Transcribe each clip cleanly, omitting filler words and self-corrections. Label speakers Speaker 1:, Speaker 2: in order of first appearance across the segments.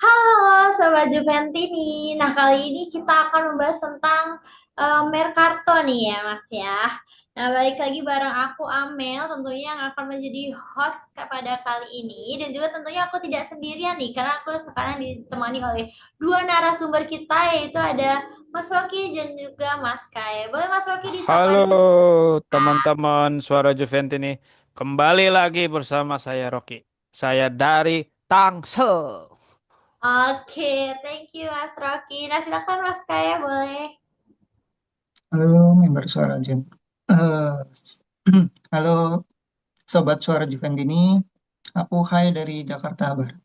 Speaker 1: Halo Sobat Juventini. Nah, kali ini kita akan membahas tentang Merkarto nih ya Mas ya. Nah, balik lagi bareng aku Amel tentunya yang akan menjadi host kepada kali ini. Dan juga tentunya aku tidak sendirian nih karena aku sekarang ditemani oleh dua narasumber kita, yaitu ada Mas Rocky dan juga Mas Kai. Boleh Mas Rocky disapa
Speaker 2: Halo
Speaker 1: dulu?
Speaker 2: teman-teman Suara Juventini, ini kembali lagi bersama saya Rocky. Saya dari Tangsel.
Speaker 1: Oke, thank you Mas Rocky. Nah, silakan Mas Kai, boleh.
Speaker 3: Halo, member Suara Jen. Eh, halo, Sobat Suara Juventini. Aku Hai dari Jakarta Barat.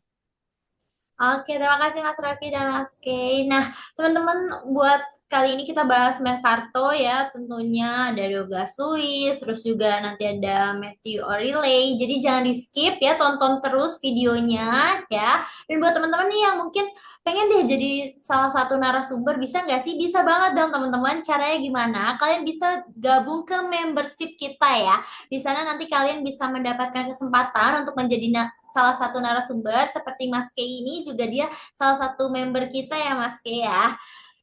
Speaker 1: Oke, terima kasih Mas Rocky dan Mas Kay. Nah, teman-teman, buat kali ini kita bahas Mercato ya. Tentunya ada Douglas Lewis, terus juga nanti ada Matthew O'Reilly. Jadi jangan di-skip ya, tonton terus videonya ya. Dan buat teman-teman nih yang mungkin pengen deh jadi salah satu narasumber, bisa nggak sih? Bisa banget dong teman-teman. Caranya gimana? Kalian bisa gabung ke membership kita ya. Di sana nanti kalian bisa mendapatkan kesempatan untuk menjadi salah satu narasumber seperti Mas Kei ini juga dia salah satu member kita ya Mas Kei ya.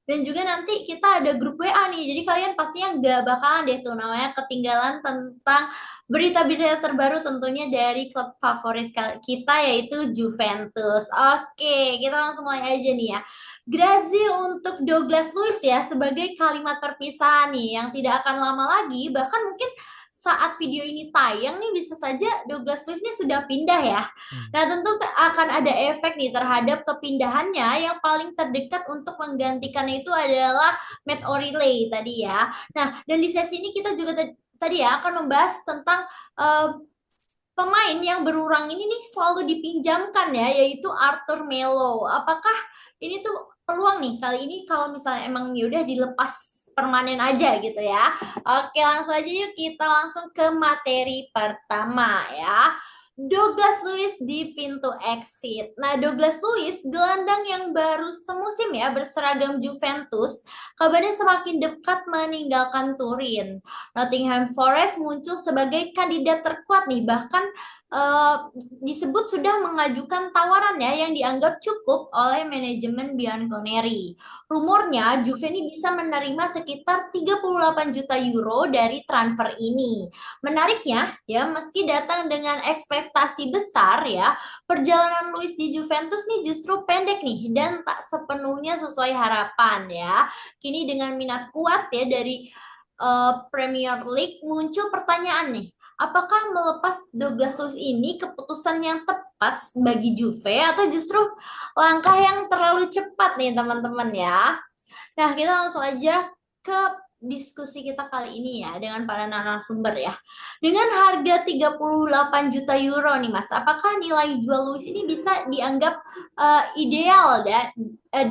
Speaker 1: Dan juga nanti kita ada grup WA nih, jadi kalian pastinya nggak bakalan deh tuh namanya ketinggalan tentang berita-berita terbaru tentunya dari klub favorit kita yaitu Juventus. Oke, kita langsung mulai aja nih ya. Grazie untuk Douglas Luiz ya sebagai kalimat perpisahan nih yang tidak akan lama lagi, bahkan mungkin saat video ini tayang nih bisa saja Douglas Luiz ini sudah pindah ya.
Speaker 2: Hmm.
Speaker 1: Nah, tentu akan ada efek nih terhadap kepindahannya. Yang paling terdekat untuk menggantikannya itu adalah Matt O'Reilly tadi ya. Nah, dan di sesi ini kita juga tadi ya akan membahas tentang eh, pemain yang berurang ini nih selalu dipinjamkan ya, yaitu Arthur Melo. Apakah ini tuh peluang nih kali ini kalau misalnya emang yaudah dilepas permanen aja gitu ya. Oke, langsung aja yuk kita langsung ke materi pertama ya. Douglas Luiz di pintu exit. Nah, Douglas Luiz, gelandang yang baru semusim ya berseragam Juventus, kabarnya semakin dekat meninggalkan Turin. Nottingham Forest muncul sebagai kandidat terkuat nih, bahkan eh, disebut sudah mengajukan tawarannya yang dianggap cukup oleh manajemen Bianconeri. Rumornya Juve ini bisa menerima sekitar 38 juta euro dari transfer ini. Menariknya ya, meski datang dengan ekspektasi besar ya, perjalanan Luis di Juventus nih justru pendek nih dan tak sepenuhnya sesuai harapan ya. Kini dengan minat kuat ya dari Premier League muncul pertanyaan nih, apakah melepas Douglas Luiz ini keputusan yang tepat bagi Juve atau justru langkah yang terlalu cepat nih teman-teman ya. Nah, kita langsung aja ke diskusi kita kali ini ya dengan para narasumber ya. Dengan harga 38 juta euro nih Mas, apakah nilai jual Luis ini bisa dianggap ideal dan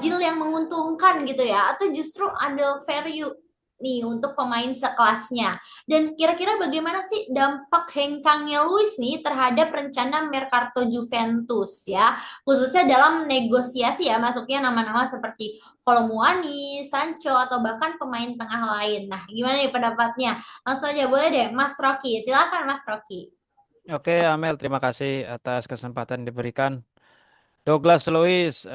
Speaker 1: deal yang menguntungkan gitu ya atau justru under value nih untuk pemain sekelasnya? Dan kira-kira bagaimana sih dampak hengkangnya Luis nih terhadap rencana Mercato Juventus ya, khususnya dalam negosiasi ya masuknya nama-nama seperti Kolomuani, Sancho, atau bahkan pemain tengah lain. Nah, gimana nih pendapatnya? Langsung aja boleh deh, Mas Rocky. Silakan Mas Rocky.
Speaker 2: Oke, Amel, terima kasih atas kesempatan diberikan. Douglas Luiz,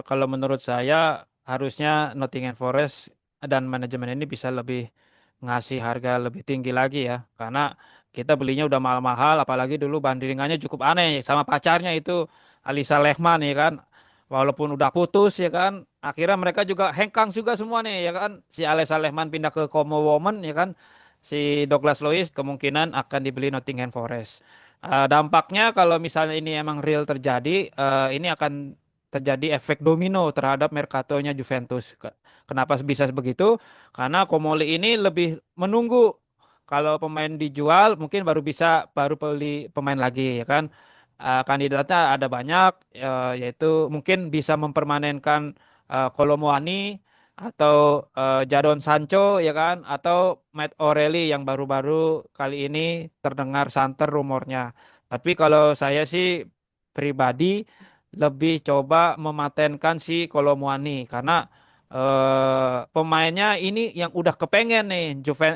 Speaker 2: kalau menurut saya harusnya Nottingham Forest dan manajemen ini bisa lebih ngasih harga lebih tinggi lagi ya, karena kita belinya udah mahal-mahal, apalagi dulu bandingannya cukup aneh sama pacarnya itu Alisa Lehman ya kan, walaupun udah putus ya kan, akhirnya mereka juga hengkang juga semua nih ya kan, si Alisa Lehman pindah ke Como Woman ya kan, si Douglas Luiz kemungkinan akan dibeli Nottingham Forest. Dampaknya kalau misalnya ini emang real terjadi, ini akan terjadi efek domino terhadap Mercatonya Juventus. Kenapa bisa begitu? Karena Komoli ini lebih menunggu kalau pemain dijual mungkin baru beli pemain lagi ya kan. Kandidatnya ada banyak, yaitu mungkin bisa mempermanenkan Kolo Muani atau Jadon Sancho ya kan, atau Matt O'Reilly yang baru-baru kali ini terdengar santer rumornya. Tapi kalau saya sih pribadi lebih coba mematenkan si Kolomuani karena pemainnya ini yang udah kepengen nih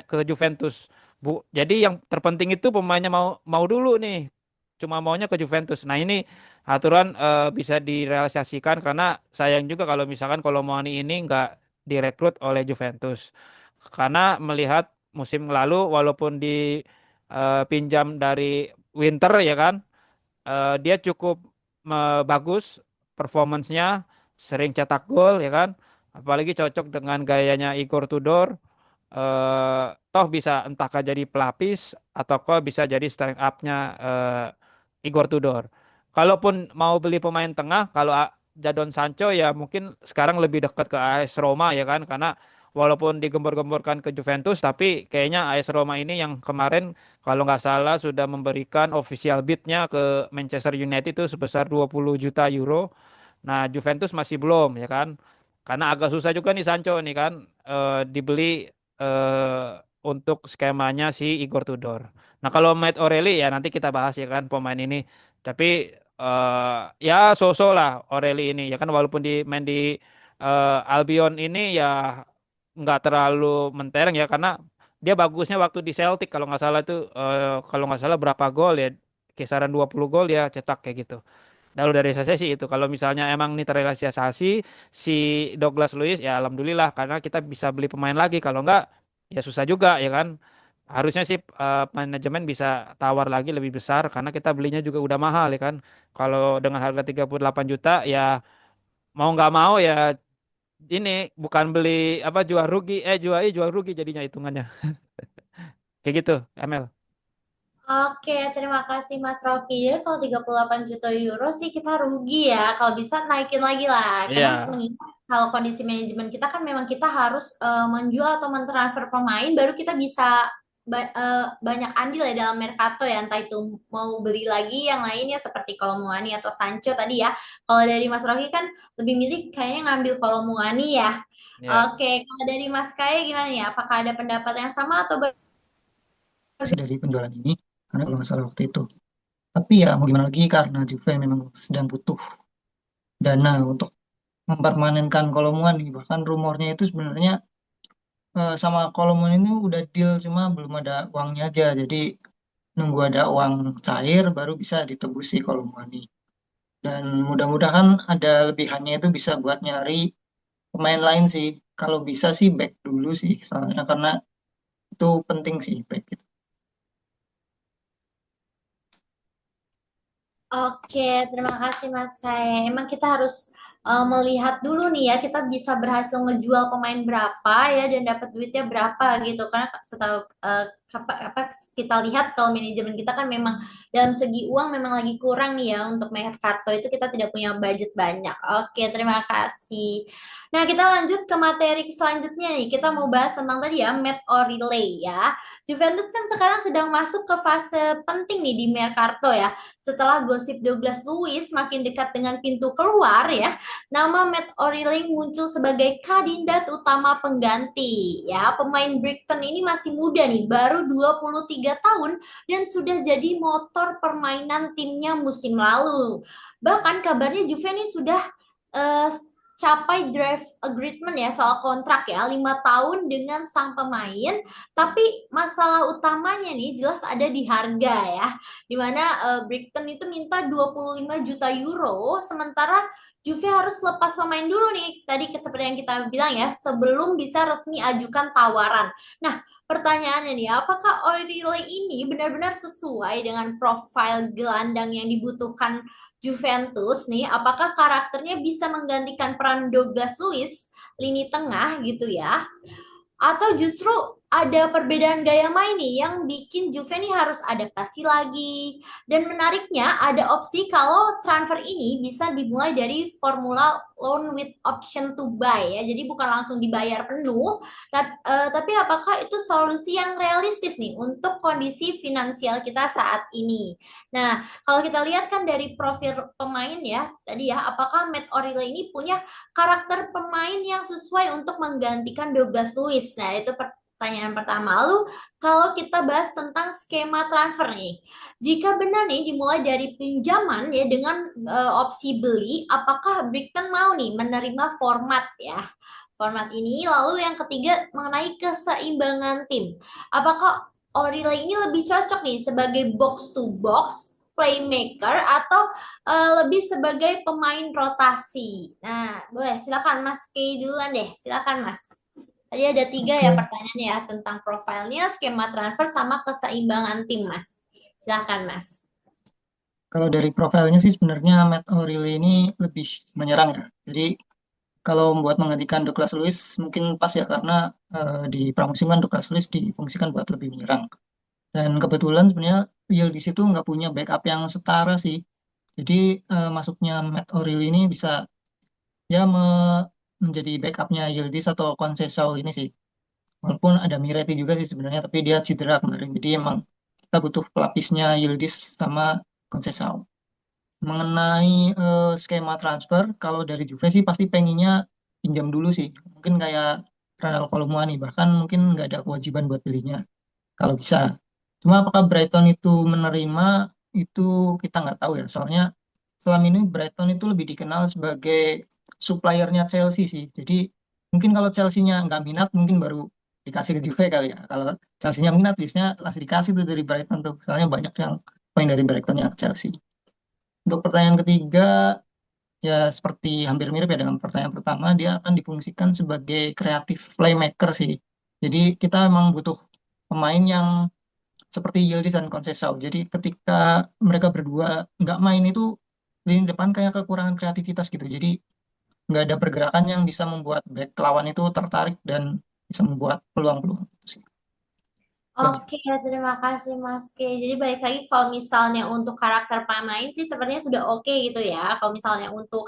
Speaker 2: ke Juventus. Bu, jadi yang terpenting itu pemainnya mau mau dulu nih. cuma maunya ke Juventus. Nah ini aturan bisa direalisasikan karena sayang juga kalau misalkan Kolomoani ini nggak direkrut oleh Juventus. Karena melihat musim lalu walaupun dipinjam dari Winter ya kan, dia cukup bagus performancenya, sering cetak gol ya kan, apalagi cocok dengan gayanya Igor Tudor. Toh bisa entahkah jadi pelapis ataukah bisa jadi starting up-nya Igor Tudor. Kalaupun mau beli pemain tengah, kalau Jadon Sancho ya mungkin sekarang lebih dekat ke AS Roma ya kan, karena walaupun digembor-gemborkan ke Juventus, tapi kayaknya AS Roma ini yang kemarin kalau nggak salah sudah memberikan official bid-nya ke Manchester United itu sebesar 20 juta euro. Nah, Juventus masih belum ya kan. Karena agak susah juga nih Sancho nih kan dibeli eh, untuk skemanya si Igor Tudor. Nah, kalau Matt O'Reilly ya nanti kita bahas ya kan pemain ini. Tapi ya so-so lah O'Reilly ini ya kan, walaupun main di Albion ini ya nggak terlalu mentereng ya, karena dia bagusnya waktu di Celtic kalau nggak salah itu kalau nggak salah berapa gol ya, kisaran 20 gol ya cetak kayak gitu. Lalu dari saya sih itu, kalau misalnya emang ini terrealisasi si Douglas Luiz ya alhamdulillah, karena kita bisa beli pemain lagi. Kalau enggak ya susah juga ya kan. Harusnya sih manajemen bisa tawar lagi lebih besar karena kita belinya juga udah mahal ya kan. Kalau dengan harga 38 juta ya mau nggak mau ya ini bukan beli apa, jual rugi, jual rugi jadinya hitungannya. Kayak gitu, Emel.
Speaker 1: Oke, terima kasih Mas Rocky. Jadi kalau 38 juta euro sih kita rugi ya. Kalau bisa naikin lagi lah. Karena harus
Speaker 2: Iya,
Speaker 1: mengingat kalau kondisi manajemen kita kan memang kita harus menjual atau mentransfer pemain baru kita bisa banyak andil ya dalam Mercato ya. Entah itu mau beli lagi yang lainnya seperti Kolomuani atau Sancho tadi ya. Kalau dari Mas Rocky kan lebih milih kayaknya ngambil Kolomuani ya.
Speaker 2: iya.
Speaker 1: Oke, kalau dari Mas Kaya gimana ya? Apakah ada pendapat yang sama atau
Speaker 3: Sih dari penjualan ini karena kalau nggak salah waktu itu. Tapi ya mau gimana lagi karena Juve memang sedang butuh dana untuk mempermanenkan Kolomuani. Bahkan rumornya itu sebenarnya sama Kolomuani ini udah deal cuma belum ada uangnya aja. Jadi nunggu ada uang cair baru bisa ditebus si Kolomuani. Dan mudah-mudahan ada lebihannya itu bisa buat nyari pemain lain sih. Kalau bisa sih back dulu sih soalnya karena itu penting sih back gitu.
Speaker 1: Oke, terima kasih Mas Kay. Emang kita harus melihat dulu nih ya, kita bisa berhasil ngejual pemain berapa ya dan dapat duitnya berapa gitu. Karena setahu apa kita lihat kalau manajemen kita kan memang dalam segi uang memang lagi kurang nih ya untuk Mercato itu kita tidak punya budget banyak. Oke, terima kasih. Nah, kita lanjut ke materi selanjutnya nih. Kita mau bahas tentang tadi ya, Matt O'Reilly ya. Juventus kan sekarang sedang masuk ke fase penting nih di Mercato ya, setelah gosip Douglas Luiz makin dekat dengan pintu keluar ya, nama Matt O'Reilly muncul sebagai kandidat utama pengganti ya. Pemain Brighton ini masih muda nih, baru 23 tahun dan sudah jadi motor permainan timnya musim lalu. Bahkan kabarnya Juve ini sudah eh, capai draft agreement ya soal kontrak ya 5 tahun dengan sang pemain, tapi masalah utamanya nih jelas ada di harga ya, dimana Brighton itu minta 25 juta euro, sementara Juve harus lepas pemain dulu nih, tadi seperti yang kita bilang ya, sebelum bisa resmi ajukan tawaran. Nah, pertanyaannya nih, apakah O'Reilly ini benar-benar sesuai dengan profil gelandang yang dibutuhkan Juventus nih? Apakah karakternya bisa menggantikan peran Douglas Luiz, lini tengah gitu ya? Atau justru ada perbedaan gaya main nih yang bikin Juve nih harus adaptasi lagi. Dan menariknya ada opsi kalau transfer ini bisa dimulai dari formula loan with option to buy ya. Jadi bukan langsung dibayar penuh, tapi apakah itu solusi yang realistis nih untuk kondisi finansial kita saat ini? Nah, kalau kita lihat kan dari profil pemain ya, tadi ya, apakah Matt O'Reilly ini punya karakter pemain yang sesuai untuk menggantikan Douglas Luiz? Nah, itu pertanyaan pertama. Lalu, kalau kita bahas tentang skema transfer nih, jika benar nih dimulai dari pinjaman ya dengan opsi beli, apakah Brighton mau nih menerima format ya? Format ini. Lalu yang ketiga mengenai keseimbangan tim. Apakah O'Reilly ini lebih cocok nih sebagai box to box playmaker atau lebih sebagai pemain rotasi? Nah, boleh silakan Mas Kay duluan deh. Silakan Mas. Tadi ada 3 ya
Speaker 3: Oke.
Speaker 1: pertanyaannya ya tentang profilnya, skema transfer sama keseimbangan tim, Mas. Silakan Mas.
Speaker 3: Kalau dari profilnya sih sebenarnya Matt O'Reilly ini lebih menyerang ya. Jadi kalau buat menggantikan Douglas Luiz mungkin pas ya karena di pramusim kan Douglas Luiz difungsikan buat lebih menyerang. Dan kebetulan sebenarnya Yildiz itu nggak punya backup yang setara sih. Jadi masuknya Matt O'Reilly ini bisa ya menjadi backupnya Yildiz atau Conceição ini sih. Walaupun ada Miretti juga sih sebenarnya, tapi dia cedera kemarin. Jadi emang kita butuh pelapisnya Yildiz sama Conceição. Mengenai skema transfer, kalau dari Juve sih pasti pengennya pinjam dulu sih. Mungkin kayak Ronald Colomwani, bahkan mungkin nggak ada kewajiban buat belinya kalau bisa. Cuma apakah Brighton itu menerima, itu kita nggak tahu ya. Soalnya selama ini Brighton itu lebih dikenal sebagai suppliernya Chelsea sih. Jadi mungkin kalau Chelsea-nya nggak minat, mungkin baru dikasih ke Juve kali ya. Kalau Chelsea-nya minat, biasanya langsung dikasih tuh dari Brighton tuh. Soalnya banyak yang poin dari Brighton yang ke Chelsea. Untuk pertanyaan ketiga, ya seperti hampir mirip ya dengan pertanyaan pertama, dia akan difungsikan sebagai kreatif playmaker sih. Jadi kita memang butuh pemain yang seperti Yildiz dan Conceição. Jadi ketika mereka berdua nggak main itu lini depan kayak kekurangan kreativitas gitu. Jadi nggak ada pergerakan yang bisa membuat back lawan itu tertarik dan bisa membuat peluang-peluang itu sih. Itu aja.
Speaker 1: Oke, terima kasih Mas K. Jadi balik lagi kalau misalnya untuk karakter pemain sih sepertinya sudah oke gitu ya. Kalau misalnya untuk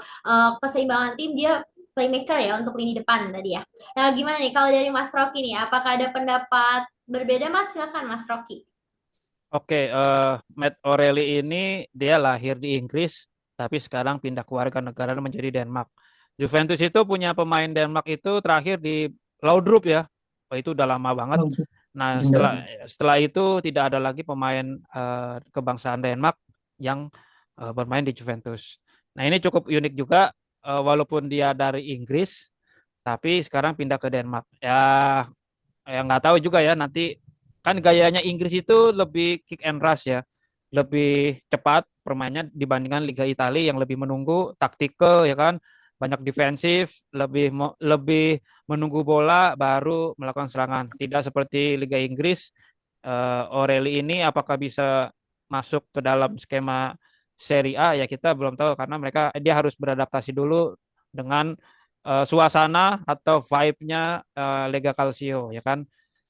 Speaker 1: keseimbangan tim dia playmaker ya untuk lini depan tadi ya. Nah, gimana nih kalau dari Mas Rocky nih? Apakah ada pendapat berbeda Mas? Silakan Mas Rocky.
Speaker 2: Oke, Matt O'Reilly ini dia lahir di Inggris, tapi sekarang pindah ke warga negara menjadi Denmark. Juventus itu punya pemain Denmark itu terakhir di Laudrup ya. Oh, itu udah lama banget.
Speaker 3: Oh, gitu.
Speaker 2: Nah, setelah
Speaker 3: Legendaris.
Speaker 2: setelah itu tidak ada lagi pemain kebangsaan Denmark yang bermain di Juventus. Nah, ini cukup unik juga, walaupun dia dari Inggris, tapi sekarang pindah ke Denmark. Ya nggak tahu juga ya nanti kan gayanya Inggris itu lebih kick and rush ya, lebih cepat permainnya dibandingkan Liga Italia yang lebih menunggu taktikal ya kan, banyak defensif, lebih menunggu bola baru melakukan serangan. Tidak seperti Liga Inggris. O'Reilly ini apakah bisa masuk ke dalam skema Serie A ya kita belum tahu karena dia harus beradaptasi dulu dengan suasana atau vibe-nya Lega Calcio ya kan.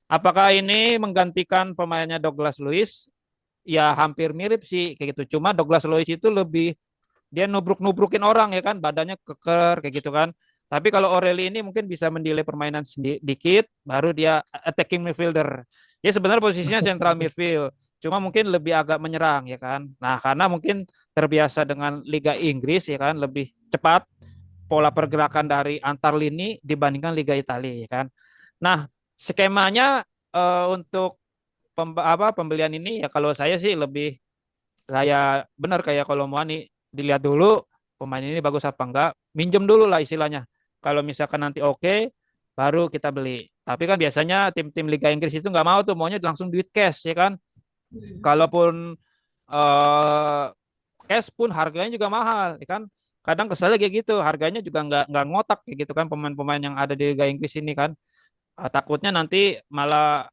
Speaker 2: Apakah ini menggantikan pemainnya Douglas Luiz? Ya hampir mirip sih kayak gitu. Cuma Douglas Luiz itu lebih dia nubruk-nubrukin orang ya kan, badannya keker kayak gitu kan. Tapi kalau Aureli ini mungkin bisa mendelay permainan sedikit, baru dia attacking midfielder. Dia sebenarnya posisinya central midfield, cuma mungkin lebih agak menyerang ya kan. Nah karena mungkin terbiasa dengan Liga Inggris ya kan, lebih cepat pola pergerakan dari antar lini dibandingkan Liga Italia ya kan. Nah skemanya untuk pembelian ini ya kalau saya sih lebih kayak benar kayak kalau mau nih dilihat dulu pemain ini bagus apa enggak, minjem dulu lah istilahnya. Kalau misalkan nanti oke, baru kita beli. Tapi kan biasanya tim-tim Liga Inggris itu nggak mau tuh, maunya langsung duit cash ya kan. Kalaupun eh, cash pun harganya juga mahal, ya kan. Kadang keselnya kayak gitu, harganya juga nggak ngotak kayak gitu kan pemain-pemain yang ada di Liga Inggris ini kan. Takutnya nanti malah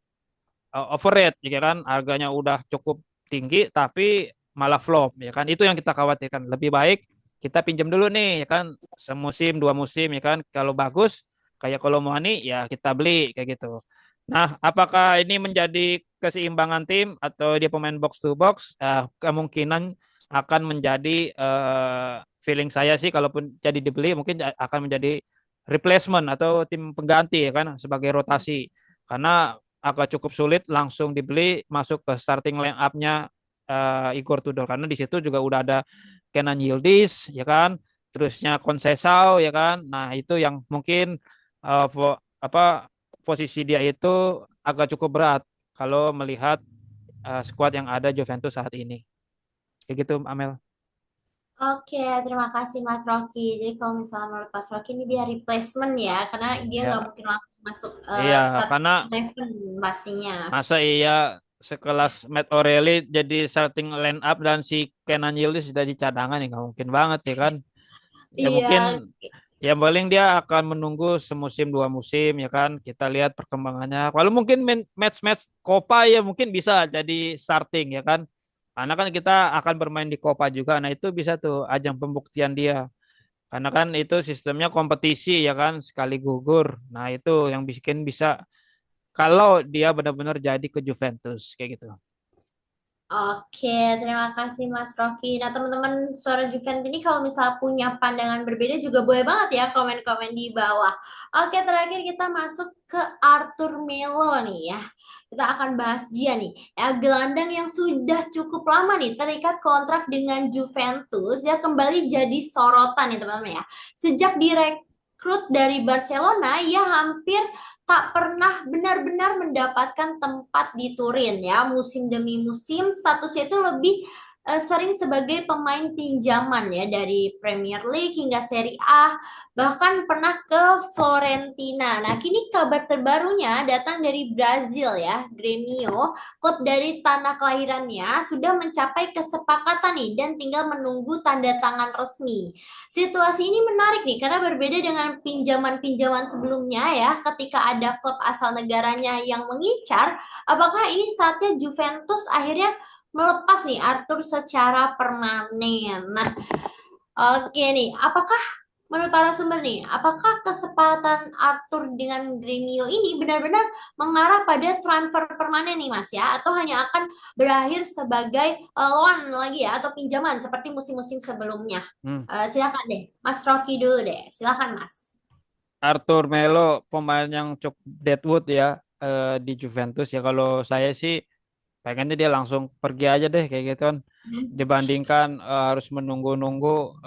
Speaker 2: overrate ya kan, harganya udah cukup tinggi tapi malah flop ya kan, itu yang kita khawatirkan. Lebih baik kita pinjam dulu nih ya kan, semusim 2 musim ya kan, kalau bagus kayak kalau Muani ya kita beli kayak gitu. Nah apakah ini menjadi keseimbangan tim atau dia pemain box to box? Kemungkinan akan menjadi feeling saya sih kalaupun jadi dibeli mungkin akan menjadi replacement atau tim pengganti ya kan, sebagai rotasi, karena agak cukup sulit langsung dibeli masuk ke starting line up-nya Igor Tudor, karena di situ juga udah ada Kenan Yildiz ya kan, terusnya Conceição ya kan. Nah, itu yang mungkin apa posisi dia itu agak cukup berat kalau melihat skuad yang ada Juventus saat ini. Kayak gitu, Amel.
Speaker 1: Oke, terima kasih Mas Rocky. Jadi kalau misalnya menurut Mas Rocky ini dia replacement ya, karena dia nggak
Speaker 2: Ya,
Speaker 1: mungkin langsung masuk
Speaker 2: iya,
Speaker 1: starting
Speaker 2: karena
Speaker 1: eleven pastinya.
Speaker 2: masa iya sekelas Matt O'Reilly jadi starting line up dan si Kenan Yildiz sudah di cadangan ya nggak mungkin banget ya kan. Ya
Speaker 1: Iya,
Speaker 2: mungkin ya paling dia akan menunggu semusim 2 musim ya kan. Kita lihat perkembangannya. Kalau mungkin match-match Copa ya mungkin bisa jadi starting ya kan. Karena kan kita akan bermain di Copa juga. Nah itu bisa tuh ajang pembuktian dia. Karena kan itu sistemnya kompetisi ya kan sekali gugur. Nah itu yang bikin bisa kalau dia benar-benar jadi ke Juventus kayak gitu.
Speaker 1: oke, terima kasih Mas Rocky. Nah, teman-teman suara Juventus ini kalau misalnya punya pandangan berbeda juga boleh banget ya komen-komen di bawah. Oke, terakhir kita masuk ke Arthur Melo nih ya. Kita akan bahas dia nih. Ya, gelandang yang sudah cukup lama nih terikat kontrak dengan Juventus ya kembali jadi sorotan nih teman-teman ya. Sejak direkrut dari Barcelona, ia hampir tak pernah benar-benar mendapatkan tempat di Turin ya. Musim demi musim statusnya itu lebih sering sebagai pemain pinjaman ya dari Premier League hingga Serie A, bahkan pernah ke Fiorentina. Nah, kini kabar terbarunya datang dari Brazil ya, Grêmio, klub dari tanah kelahirannya sudah mencapai kesepakatan nih dan tinggal menunggu tanda tangan resmi. Situasi ini menarik nih karena berbeda dengan pinjaman-pinjaman sebelumnya ya, ketika ada klub asal negaranya yang mengincar, apakah ini saatnya Juventus akhirnya melepas nih Arthur secara permanen. Nah, oke nih, apakah menurut para sumber nih, apakah kesepakatan Arthur dengan Gremio ini benar-benar mengarah pada transfer permanen nih Mas ya, atau hanya akan berakhir sebagai loan lagi ya, atau pinjaman seperti musim-musim sebelumnya?
Speaker 2: Hmm.
Speaker 1: Silakan deh, Mas Rocky dulu deh, silakan Mas.
Speaker 2: Arthur Melo pemain yang cukup deadwood ya di Juventus ya kalau saya sih pengennya dia langsung pergi aja deh kayak gitu kan dibandingkan harus menunggu-nunggu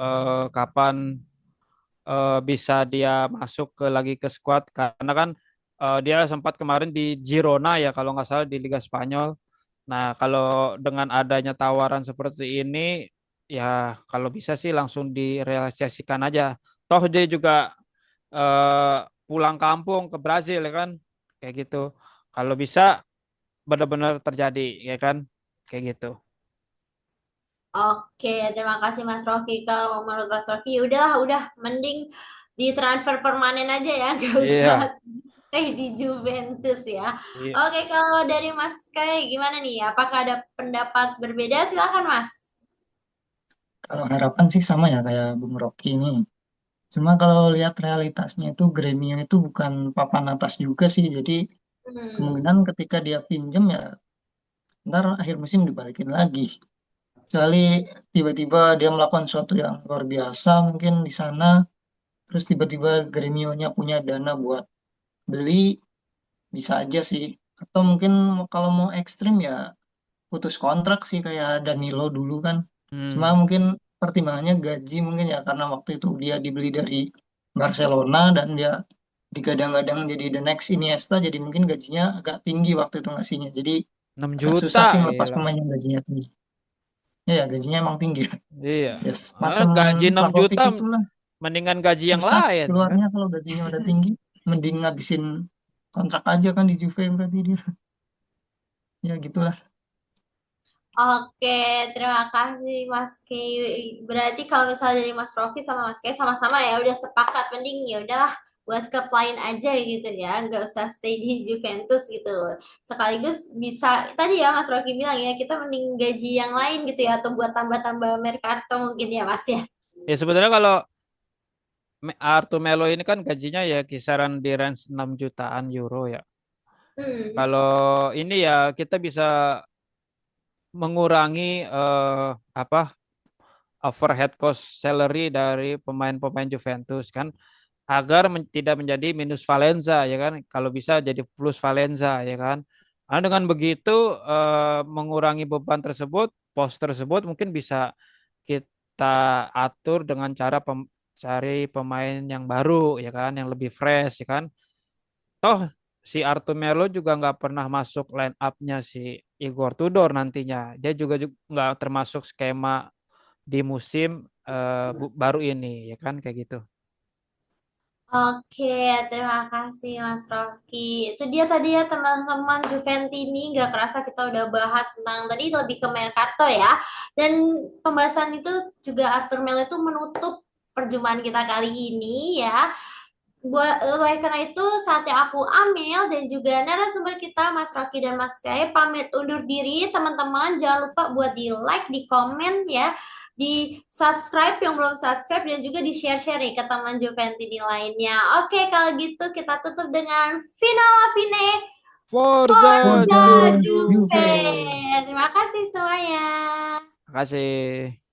Speaker 2: kapan bisa dia masuk lagi ke squad karena kan dia sempat kemarin di Girona ya kalau nggak salah di Liga Spanyol. Nah kalau dengan adanya tawaran seperti ini ya kalau bisa sih langsung direalisasikan aja. Toh dia juga eh, pulang kampung ke Brazil ya kan kayak gitu. Kalau bisa benar-benar terjadi ya kan kayak gitu.
Speaker 1: Oke, terima kasih Mas Rocky. Kalau menurut Mas Rocky, udah mending di transfer permanen aja ya, gak usah
Speaker 2: Iya,
Speaker 1: stay di Juventus ya.
Speaker 2: iya.
Speaker 1: Oke, kalau dari Mas Kay gimana nih? Apakah ada pendapat berbeda? Silakan Mas.
Speaker 3: Kalau harapan sih sama ya kayak Bung Rocky ini. Cuma kalau lihat realitasnya itu Gremio itu bukan papan atas juga sih. Jadi
Speaker 1: Hmm.
Speaker 3: kemungkinan ketika dia pinjem ya ntar akhir musim dibalikin lagi. Kecuali tiba-tiba dia melakukan sesuatu yang luar biasa mungkin di sana. Terus tiba-tiba Gremio-nya punya dana buat beli, bisa aja sih. Atau mungkin kalau mau ekstrim ya putus kontrak sih kayak Danilo dulu kan. Cuma
Speaker 2: Hmm.
Speaker 3: mungkin pertimbangannya gaji mungkin ya karena waktu itu dia dibeli dari Barcelona dan dia digadang-gadang jadi the next Iniesta jadi mungkin gajinya agak tinggi waktu itu ngasihnya. Jadi
Speaker 2: 6
Speaker 3: agak susah
Speaker 2: juta
Speaker 3: sih melepas
Speaker 2: gila.
Speaker 3: pemain yang gajinya tinggi. Ya, ya gajinya emang tinggi.
Speaker 2: Iya.
Speaker 3: Yes,
Speaker 2: Ah,
Speaker 3: macam
Speaker 2: gaji 6
Speaker 3: Vlahovic
Speaker 2: juta
Speaker 3: itulah.
Speaker 2: mendingan gaji yang
Speaker 3: Susah
Speaker 2: lain kan.
Speaker 3: keluarnya kalau gajinya udah tinggi. Mending ngabisin kontrak aja kan di Juve berarti dia. Ya gitulah.
Speaker 1: Oke, terima kasih Mas Kay. Berarti kalau misalnya dari Mas Rocky sama Mas Kay sama-sama ya udah sepakat mending ya udahlah buat klub lain aja gitu ya, nggak usah stay di Juventus gitu. Sekaligus bisa tadi ya Mas Rocky bilang ya kita mending gaji yang lain gitu ya atau buat tambah-tambah Mercato mungkin ya Mas ya.
Speaker 2: Ya sebenarnya kalau Arthur Melo ini kan gajinya ya kisaran di range 6 jutaan euro ya.
Speaker 1: Hmm.
Speaker 2: Kalau ini ya kita bisa mengurangi apa overhead cost salary dari pemain-pemain Juventus kan agar tidak menjadi minus Valenza ya kan kalau bisa jadi plus Valenza ya kan. Nah, dengan begitu mengurangi beban tersebut pos tersebut mungkin bisa kita atur dengan cara cari pemain yang baru ya kan yang lebih fresh ya kan toh si Artur Melo juga nggak pernah masuk line up-nya si Igor Tudor nantinya dia juga nggak termasuk skema di musim baru ini ya kan kayak gitu.
Speaker 1: Oke, terima kasih Mas Rocky. Itu dia tadi ya teman-teman Juventini. Nggak kerasa kita udah bahas tentang tadi lebih ke Mercato ya. Dan pembahasan itu juga Arthur Melo itu menutup perjumpaan kita kali ini ya. Oleh karena itu, saatnya aku Amel dan juga narasumber kita Mas Rocky dan Mas Kay pamit undur diri. Teman-teman jangan lupa buat di like, di komen ya, di subscribe yang belum subscribe dan juga di share-share nih ke teman Juventini lainnya. Oke, kalau gitu kita tutup dengan final Fine
Speaker 2: Forza
Speaker 3: Forza
Speaker 1: Forza
Speaker 2: Juve.
Speaker 3: Juve.
Speaker 1: Juve. Terima kasih semuanya.
Speaker 2: Terima kasih.